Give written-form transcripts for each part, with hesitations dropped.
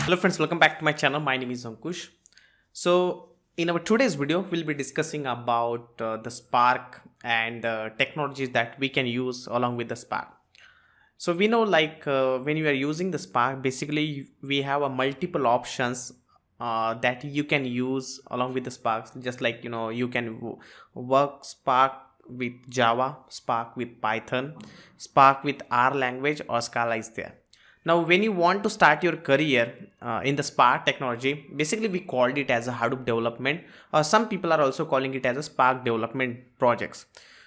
Hello friends, welcome back to my channel. My name is Ankush. So in our today's video, we'll be discussing about the Spark and technologies that we can use along with the Spark. So we know when you are using the Spark, basically we have a multiple options that you can use along with the Spark. Just like, you can work Spark with Java, Spark with Python, Spark with R language, or Scala is there. Now, when you want to start your career in the Spark technology, basically we called it as a Hadoop development, or some people are also calling it as a Spark development projects.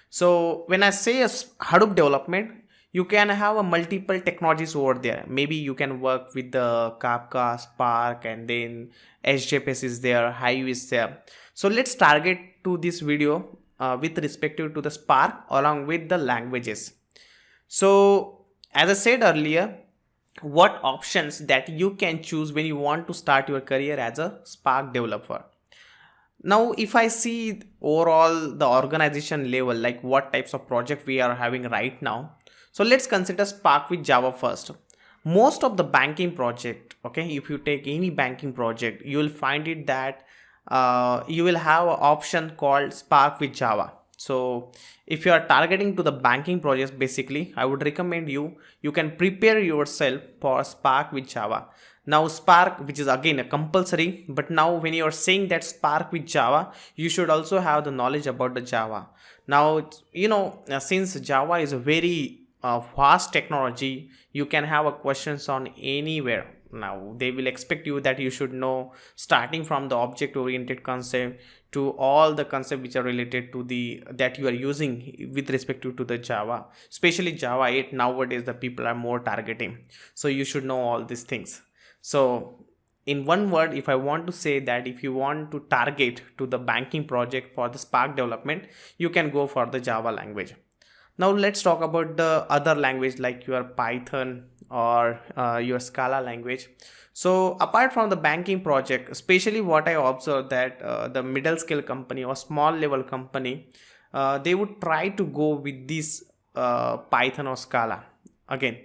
So when I say a Hadoop development, you can have a multiple technologies over there. Maybe you can work with the Kafka, Spark, and then HDFS is there, Hive is there. So let's target to this video with respect to the Spark along with the languages. So as I said earlier, what options that you can choose when you want to start your career as a Spark developer. Now, if I see overall the organization level, like what types of project we are having right now. So let's consider Spark with Java first. Most of the banking project, okay, if you take any banking project, you will find it that you will have an option called Spark with Java. So if you are targeting to the banking projects, basically I would recommend you can prepare yourself for Spark with Java. Now Spark, which is again a compulsory, but now when you are saying that Spark with Java, you should also have the knowledge about the Java. Now since Java is a very fast technology, you can have a questions on anywhere. Now they will expect you that you should know starting from the object oriented concept to all the concepts which are related to the that you are using with respect to the Java, especially Java 8 nowadays the people are more targeting. So you should know all these things. So in one word, if I want to say that if you want to target to the banking project for the Spark development, you can go for the Java language. Now let's talk about the other language like your Python or your Scala language. So apart from the banking project, especially what I observed that the middle scale company or small level company, they would try to go with this Python or Scala. Again,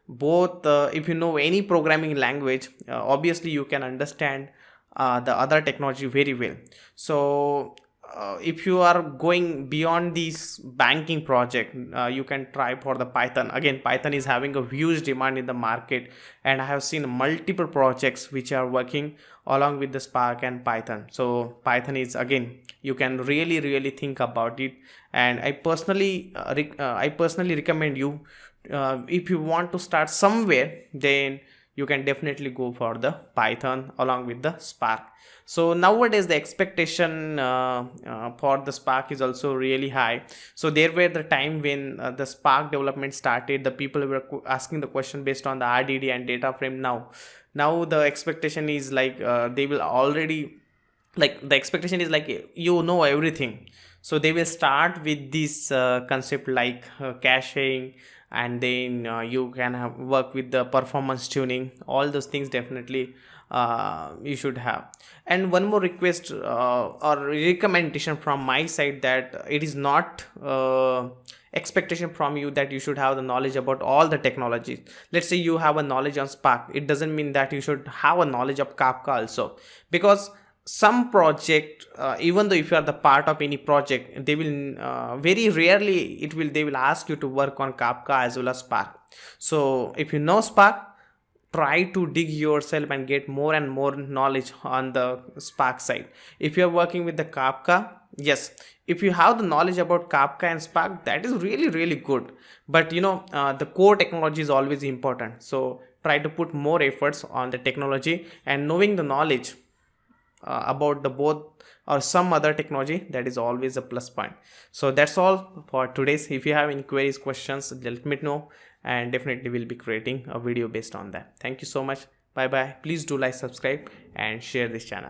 both if you know any programming language, obviously you can understand the other technology very well. So if you are going beyond this banking project, you can try for the Python. Again, Python is having a huge demand in the market, and I have seen multiple projects which are working along with the Spark and Python. So Python is, again, you can really think about it, and I personally recommend you if you want to start somewhere, then you can definitely go for the Python along with the Spark. So nowadays the expectation for the Spark is also really high. So there were the time when the Spark development started, the people were asking the question based on the RDD and data frame. Now the expectation is like they will already, like the expectation is like you know everything. So they will start with this concept like caching, and then you can work with the performance tuning. All those things definitely you should have. And one more request or recommendation from my side, that it is not expectation from you that you should have the knowledge about all the technologies. Let's say you have a knowledge on Spark, it doesn't mean that you should have a knowledge of Kafka also, because some project, even though if you are the part of any project, they will very rarely they will ask you to work on Kafka as well as Spark. So if you know Spark, try to dig yourself and get more and more knowledge on the Spark side. If you are working with the Kafka, yes, if you have the knowledge about Kafka and Spark, that is really good. But the core technology is always important. So try to put more efforts on the technology, and knowing the knowledge about the both or some other technology, that is always a plus point. So that's all for today's. If you have any queries, questions, let me know, and definitely we'll be creating a video based on that. Thank you so much. Bye bye. Please do like, subscribe, and share this channel.